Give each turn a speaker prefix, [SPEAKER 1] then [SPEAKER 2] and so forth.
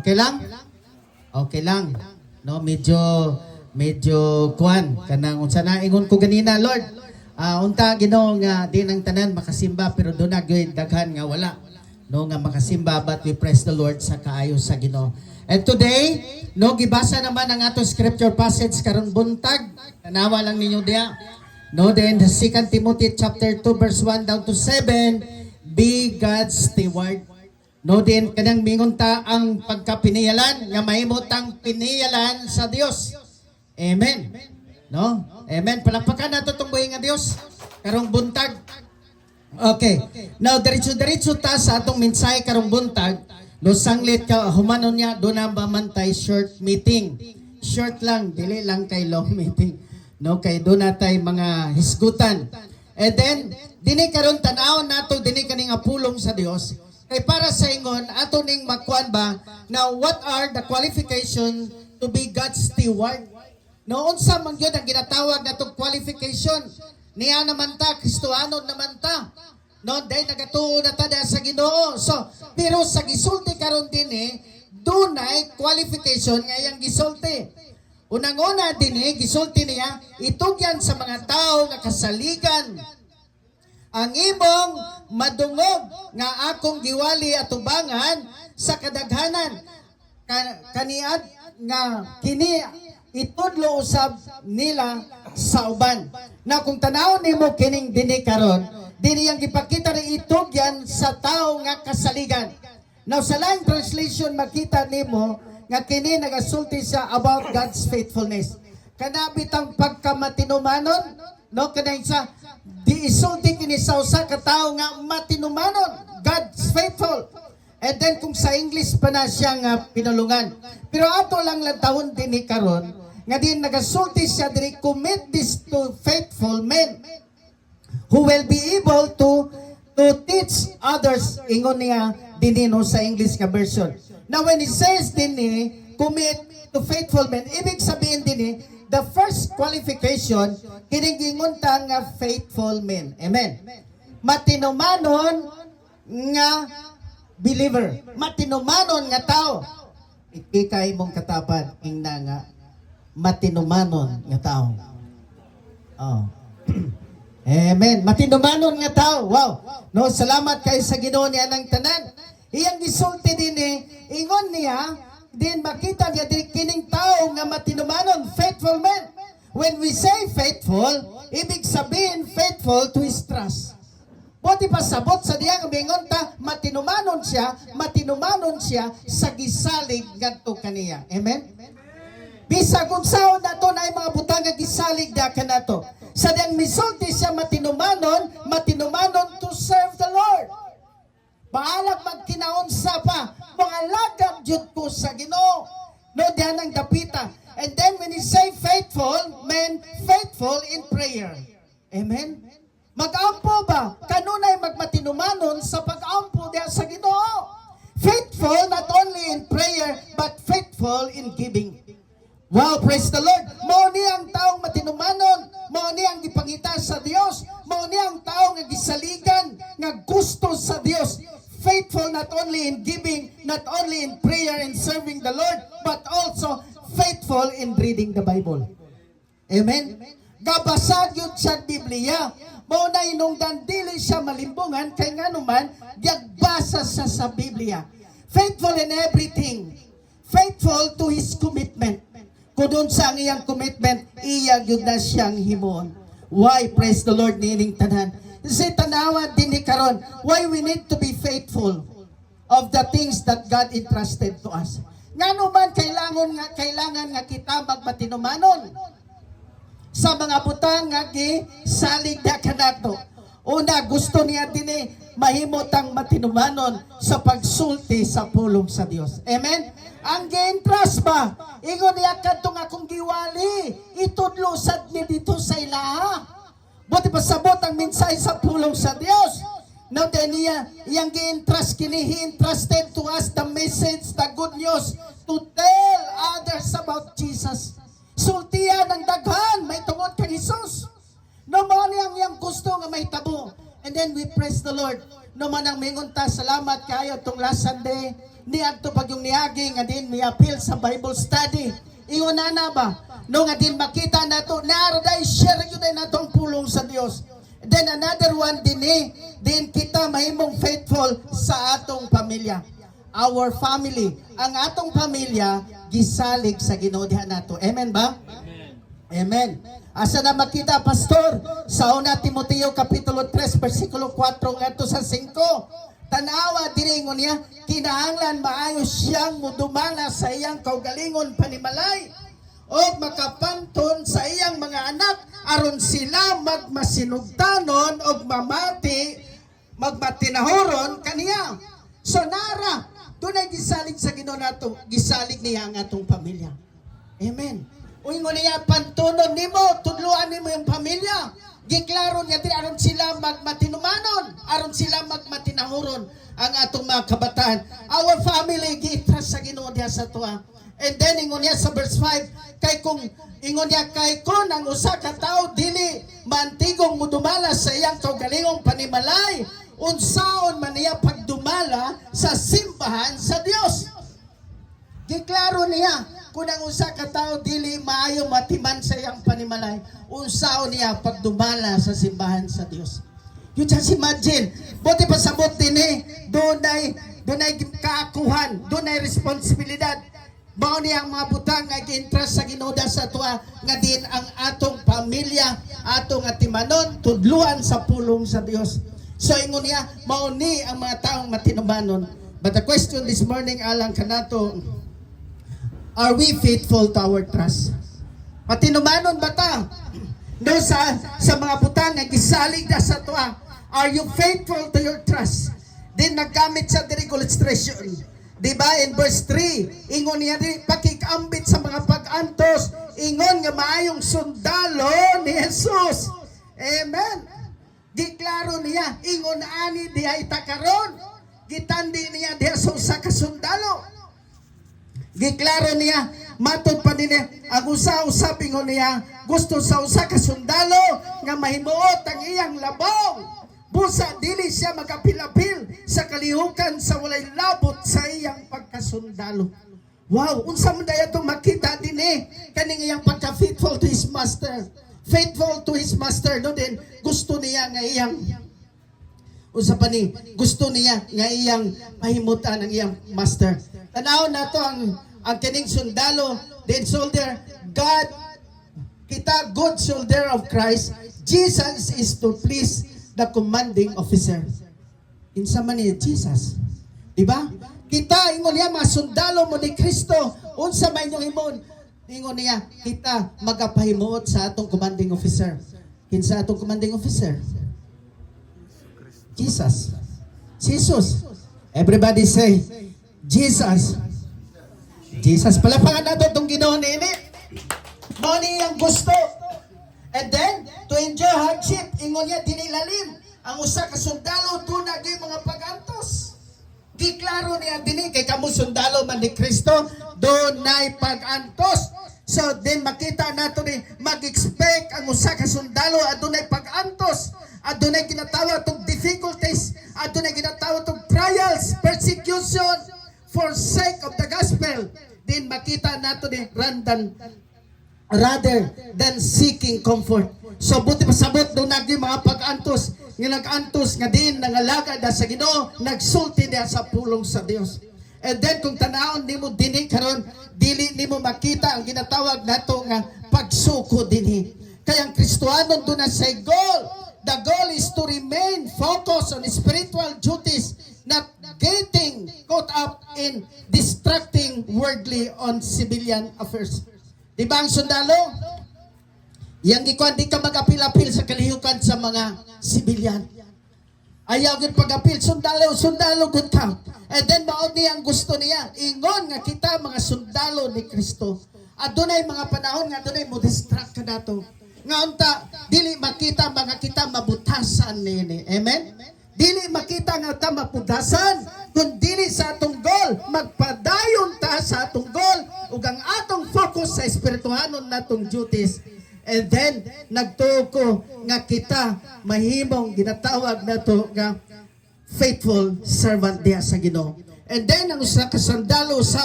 [SPEAKER 1] Okay lang? Okay lang. No, medyo kuan kanang unsa na ingon ko ganina, Lord. Unta Ginoo nga di nang tanan makasimba pero do na gyud daghan nga wala. No nga makasimba, but we praise the Lord sa kaayo sa Ginoo. And today, no gibasa naman ang ato scripture passage karon buntag. Tanawa lang ninyo diha. No, then the 2 Timothy chapter 2 verse 1 down to 7, be God's steward. No, din kanang mingon ta ang pagkapiniyalan nga mahimutang piniyalan sa Dios. Amen. No? Amen. Palakpakan nato tong buhi nga Dios karong buntag. Okay. Now diretso ta sa atong mensahe karong buntag. No sanglit ka humanon niya do na bamantay short meeting. Short lang, dili lang kay long meeting. No, kay do na tay mga hisgutan. And then dinhi karon tan-awon nato dinhi kaning apulong sa Dios. Kay para sa ingon ato ning makuan ba now what are the qualification to be God's steward? No unsa man gyud ang ginatawag natong qualification? Niya naman ta Kristohano naman ta. No dahil nagatuo na ta sa Ginoo. So pero sa gisulti karon dinhi dunay qualification nga iyang gisulti. Unang-una dinhi gisulti niya itugyan sa mga tao nga kasaligan ang imong madungog nga akong giwali atubangan sa kadaghanan kaniad nga kini itudlo usab nila sa uban. Na kung tanaw nimo kining dinhi karon, dinhi yang gipakita ni itugyan sa tao nga kasaligan. Now sa laing translation makita nimo nga kini nagasulti sa about God's faithfulness. Kanabitang pagkamatinumanon, no kanang sa di isulti kini sa usa ka tawo nga matinumanon, God's faithful. And then kung sa English pa na siya nga pinulungan. Pero ato lang tawon dinhi karon nga din nagasulti siya diri commit this to faithful men who will be able to teach others ingon niya dinhi no sa English nga version. Now when it says dinhi commit to faithful men, ibig sabihin dinhi the first qualification kining gingon ta nga faithful men. Amen. Matinumanon nga believer, matinumanon nga tao. Ikikay mong katapat ingna nga matinumanon nga tao. Oh. Amen. Matinumanon nga tao. Wow. No, salamat kay sa Ginoo niya ng tanan. Iyang gisulti din ingon niya din makita niya din kining tao nga matinumanon, faithful man. When we say faithful, ibig sabihin faithful to his trust. Buti pa sabot sa diya nga mingon ta matinumanon siya sa gisalig ngadto kaniya. Amen. Bisag unsaon nato na mga butang nga gisalig da kanato. Sa diyang misulti siya matinumanon to serve the Lord. Baalag magkinaunsa pa, mga lagam jud ko sa Ginoo. No, diyan ang dapita. And then when you say faithful, men faithful in prayer. Amen? Mag-ampo ba? Kanunay magmatinumanon sa pag-ampo diyan sa Ginoo. Faithful not only in prayer, but faithful in giving. Wow, praise the Lord. Mao ni ang taong matinumanon, mao ni ang gipangita sa Dios, mao ni ang taong nga gisaligan nga gusto sa Dios. Faithful not only in giving, not only in prayer and serving the Lord, but also faithful in reading the Bible. Amen? Gabasag yun siya Biblia. Mao na inungdan dili siya malimbungan kay nganuman giagbasa sa Biblia. Faithful in everything. Faithful to his commitment. Kung sa iyang commitment, iya gyud na siyang himuon. Why? Praise the Lord nining tanan. Kasi tanawa din ni karon, why we need to be faithful of the things that God entrusted to us. Ngano man kailangan nga kita magmatinumanon sa mga butang nga gisalig da kanato. Una, gusto niya din mahimotang matinumanon sa pagsulti sa pulong sa Dios. Amen? Ang gi-entrust ba? Ingon niya kadtong akong giwali, itudlo sad ni dito sa ilaha. Buti pa sabot ang mensahe sa pulong sa Dios. Now then iyang gi-entrust kini, he entrusted to us the message, the good news to tell others about Jesus. Sultian ng daghan may tungod kay Jesus. No mo ang iyang gusto nga may tabo. And then we praise the Lord. No man ang mingon ta salamat kayo tong last Sunday. niadto pag yung niagi nga din may appeal sa Bible study. Ingon na ba? No nga din makita nato naraday share yun na nato ang pulong sa Dios. Then another one din kita mahimong faithful sa atong pamilya. Our family, ang atong pamilya gisalig sa Ginoo diha nato. Amen ba? Amen. Asa na makita, pastor? Sa una Timoteo kapitulo 3 versikulo 4 ngadto sa 5. Tanawa diningon niya, kinahanglan maayo siyang mudumala sa iyang kaugalingon panimalay o makapanton sa iyang mga anak aron sila magmasinugtanon o magmatinahoron kaniya. So nara, dunay gisalig sa Ginoo nato, gisalig niya ang atong pamilya. Amen. Uingon niya, pantunon nimo, tudluan nimo yung pamilya. Giklaro niya din aron sila magmatinumanon, aron sila magmatinahuron ang atong mga kabataan. Our family giitras sa Ginoo diha sa tuwa. And then ingon niya sa verse 5, kay kung ang usa ka tawo dili mantigong mudumala sa iyang kaugalingong panimalay, unsaon man niya pagdumala sa simbahan sa Dios. Giklaro niya, kung ang usa ka tawo dili maayo matiman sa iyang panimalay, unsaon niya pagdumala sa simbahan sa Dios. You just imagine, buti pa sabot din dunay kaakuhan, dunay responsibilidad. Mao niya ang mga butang nga gi-entrust sa Ginoo sa tuwa nga din ang atong pamilya, atong atimanon, tudluan sa pulong sa Dios. So ingon niya, mao ni ang mga taong matinumanon. But the question this morning alang kanato, are we faithful to our trust? Matinumanon ba ta? No, sa mga butang nga gisalig na sa tuwa, are you faithful to your trust? Din naggamit sa diri illustration. Diba in verse 3, ingon niya di pakikambit sa mga pag-antos, ingon nga maayong sundalo ni Jesus. Amen. Giklaro niya, ingon ani diha itakaron. Gitandi niya diha sa usa ka sundalo. Giklaro niya, matod pa din niya, ang usa-usa pingon niya, gusto sa usa ka sundalo nga mahimuot ang iyang labaw. Busa dili siya magapilapil sa kalihukan sa walay labot sa iyang pagkasundalo. Wow, unsa man daya to makita din kaning iyang pagka-faithful to his master. Faithful to his master, no din gusto niya nga iyang unsa pa ni, gusto niya nga iyang mahimutan ang iyang master. Tanaw na to ang kining sundalo, then soldier, God, kita good soldier of Christ, Jesus is to please the commanding officer. Insa man ni Jesus. Diba? Kita, ingon niya, mga sundalo mo ni Kristo, unsa man inyong himon, ingon niya, kita magapahimuot sa atong commanding officer. Kinsa atong commanding officer? Jesus. Jesus. Everybody say, Jesus. Jesus. Palapangan nato itong Ginoo nini. Mao niyang gusto. And then, to enjoy hardship, ingon niya, dinilalim. Ang usa ka sundalo, tunag yung mga pag-antos. Giklaro niya dini, kay kamo sundalo man ni Kristo, dunay pag-antos. So, then makita nato ni, mag-expect ang usa ka sundalo, adunay pag-antos. Adunay ginatawag itong difficulties. Adunay ginatawag itong trials, persecution, for sake of the gospel. Then makita nato ni, rather than seeking comfort. So buti pasabot do nagdi mga pag-antos, nga nag-antos nga din nangalagad sa Ginoo, nagsulti diha sa pulong sa Dios. And then kung tanawon nimo dinhi karon, dili nimo makita ang ginatawag nato nga pagsuko dinhi. Kaya ang Kristohanon do na say goal. The goal is to remain focused on spiritual duties, not getting caught up in distracting worldly on civilian affairs. Diba ang sundalo? Yang gikuan, di ka mag-apil-apil sa kalihukan sa mga sibilyan. Ayaw gud pag-apil, sundalo gud ka. And then maod niya ang gusto niya, ingon nga kita mga sundalo ni Kristo. Adunay mga panahon nga adunay mo distract ka nato. Nga unta, dili makita mga kita mabutasan nini. Amen? Dili makita nga ta maputasan, kung dili sa atong goal, magpadayon ta sa atong goal, ug ang atong focus sa espirituhanon natong duties. And then, nagtuko nga kita mahimong ginatawag nato nga faithful servant diha sa Ginoo. And then ang usa ka sundalo sa